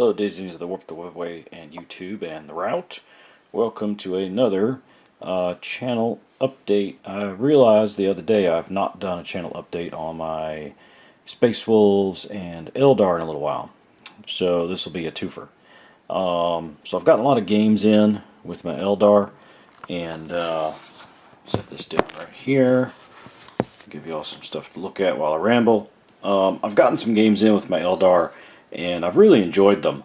Hello, Daisies of the Warp the Webway and YouTube and the Route. Welcome to another channel update. I realized the other day I've not done a channel update on my Space Wolves and Eldar in a little while. So this will be a twofer. So I've gotten a lot of games in with my Eldar, and set this down right here. Give you all some stuff to look at while I ramble. I've gotten some games in with my Eldar, and I've really enjoyed them.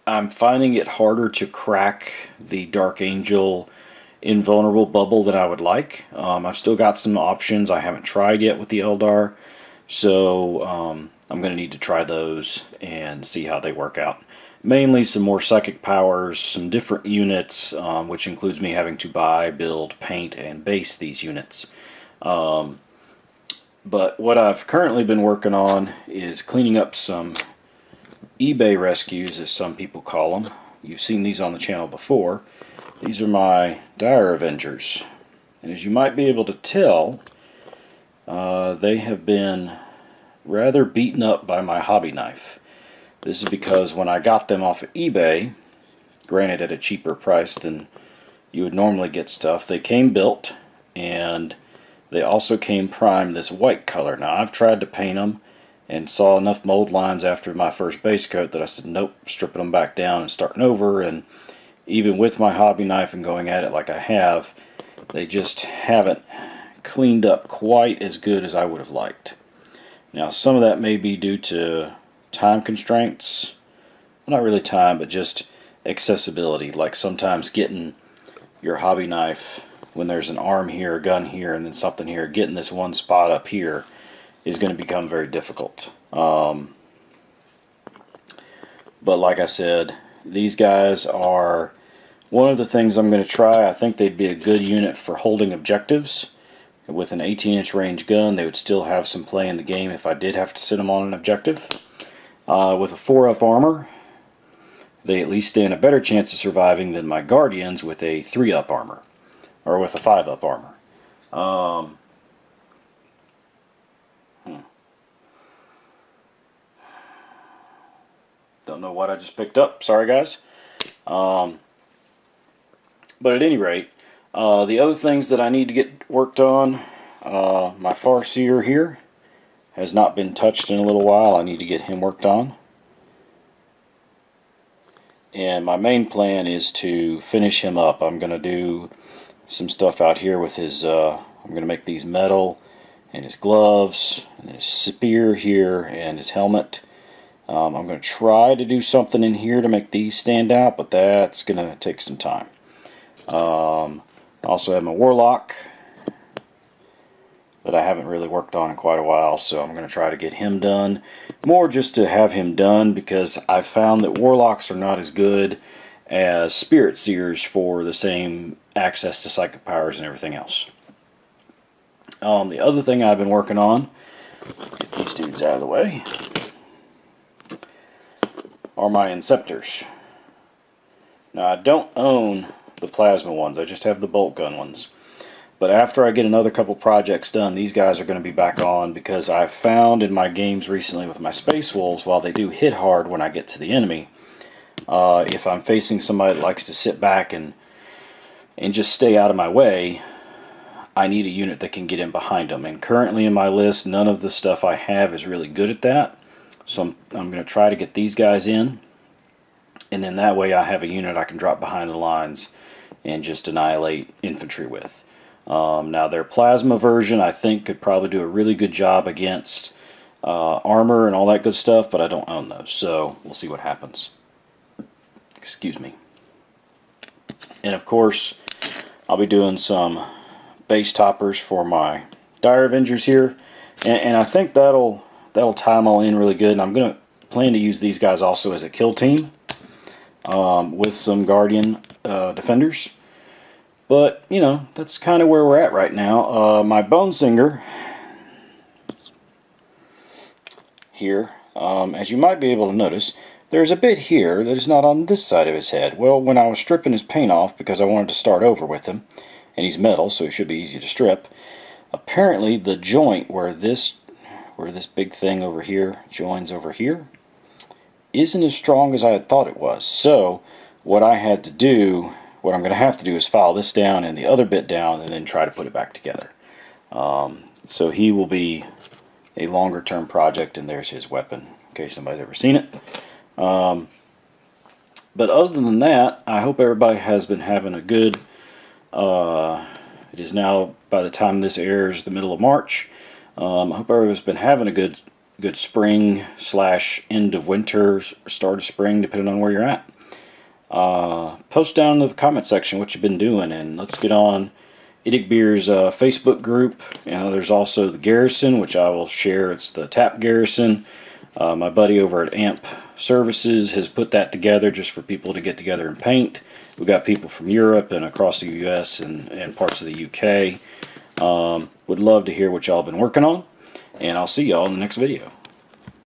I'm finding it harder to crack the Dark Angel invulnerable bubble than I would like. I've still got some options I haven't tried yet with the Eldar, so I'm going to need to try those and see how they work out. Mainly some more psychic powers, some different units, which includes me having to buy, build, paint, and base these units. But what I've currently been working on is cleaning up some eBay rescues, as some people call them. You've seen these on the channel before. These are my Dire Avengers. And as you might be able to tell, they have been rather beaten up by my hobby knife. This is because when I got them off of eBay, granted at a cheaper price than you would normally get stuff, they came built, and they also came primed this white color. Now, I've tried to paint them and saw enough mold lines after my first base coat that I said, nope, stripping them back down and starting over. And even with my hobby knife and going at it like I have, they just haven't cleaned up quite as good as I would have liked. Now, some of that may be due to time constraints. Well, not really time, but just accessibility. Like sometimes getting your hobby knife, when there's an arm here, a gun here, and then something here, getting this one spot up here is going to become very difficult. But like I said, these guys are one of the things I'm going to try. I think they'd be a good unit for holding objectives. With an 18-inch range gun, they would still have some play in the game if I did have to sit them on an objective. With a 4-up armor, they at least stand a better chance of surviving than my Guardians with a 3-up armor. Or with a 5-up armor. Don't know what I just picked up. Sorry, guys. But at any rate, the other things that I need to get worked on, my Farseer here has not been touched in a little while. I need to get him worked on. And my main plan is to finish him up. I'm going to do some stuff out here with his, I'm going to make these metal, and his gloves, and his spear here, and his helmet. I'm going to try to do something in here to make these stand out, but that's going to take some time. I also have my Warlock that I haven't really worked on in quite a while, so I'm going to try to get him done. More just to have him done, because I've found that Warlocks are not as good as Spirit Seers for the same access to psychic powers and everything else. The other thing I've been working on, get these dudes out of the way, are my Inceptors. Now, I don't own the plasma ones, I just have the bolt gun ones. But after I get another couple projects done, these guys are going to be back on, because I've found in my games recently with my Space Wolves, while they do hit hard when I get to the enemy, if I'm facing somebody that likes to sit back and just stay out of my way, I need a unit that can get in behind them. And currently in my list, none of the stuff I have is really good at that. So I'm going to try to get these guys in, and then that way I have a unit I can drop behind the lines and just annihilate infantry with. Now their plasma version I think could probably do a really good job against armor and all that good stuff, but I don't own those, so we'll see what happens. Excuse me. And of course, I'll be doing some base toppers for my Dire Avengers here, and I think that'll tie them all in really good. And I'm going to plan to use these guys also as a kill team with some Guardian defenders. But, you know, that's kind of where we're at right now. My Bone Singer here, as you might be able to notice, there's a bit here that is not on this side of his head. Well, when I was stripping his paint off, because I wanted to start over with him, and he's metal, so he should be easy to strip, apparently the joint where where this big thing over here joins over here, isn't as strong as I had thought it was. So what I had to do, what I'm going to have to do is file this down and the other bit down and then try to put it back together. So he will be a longer term project, and there's his weapon in case nobody's ever seen it. But other than that, I hope everybody has been having a good, it is now, by the time this airs, the middle of March. I hope everybody's been having a good spring / end of winter, start of spring, depending on where you're at. Post down in the comment section what you've been doing, and let's get on Idigbeer's Facebook group. There's also the Garrison, which I will share. It's the Tap Garrison. My buddy over at AMP Services has put that together just for people to get together and paint. We've got people from Europe and across the US and parts of the UK. Would love to hear what y'all been working on, and I'll see y'all in the next video.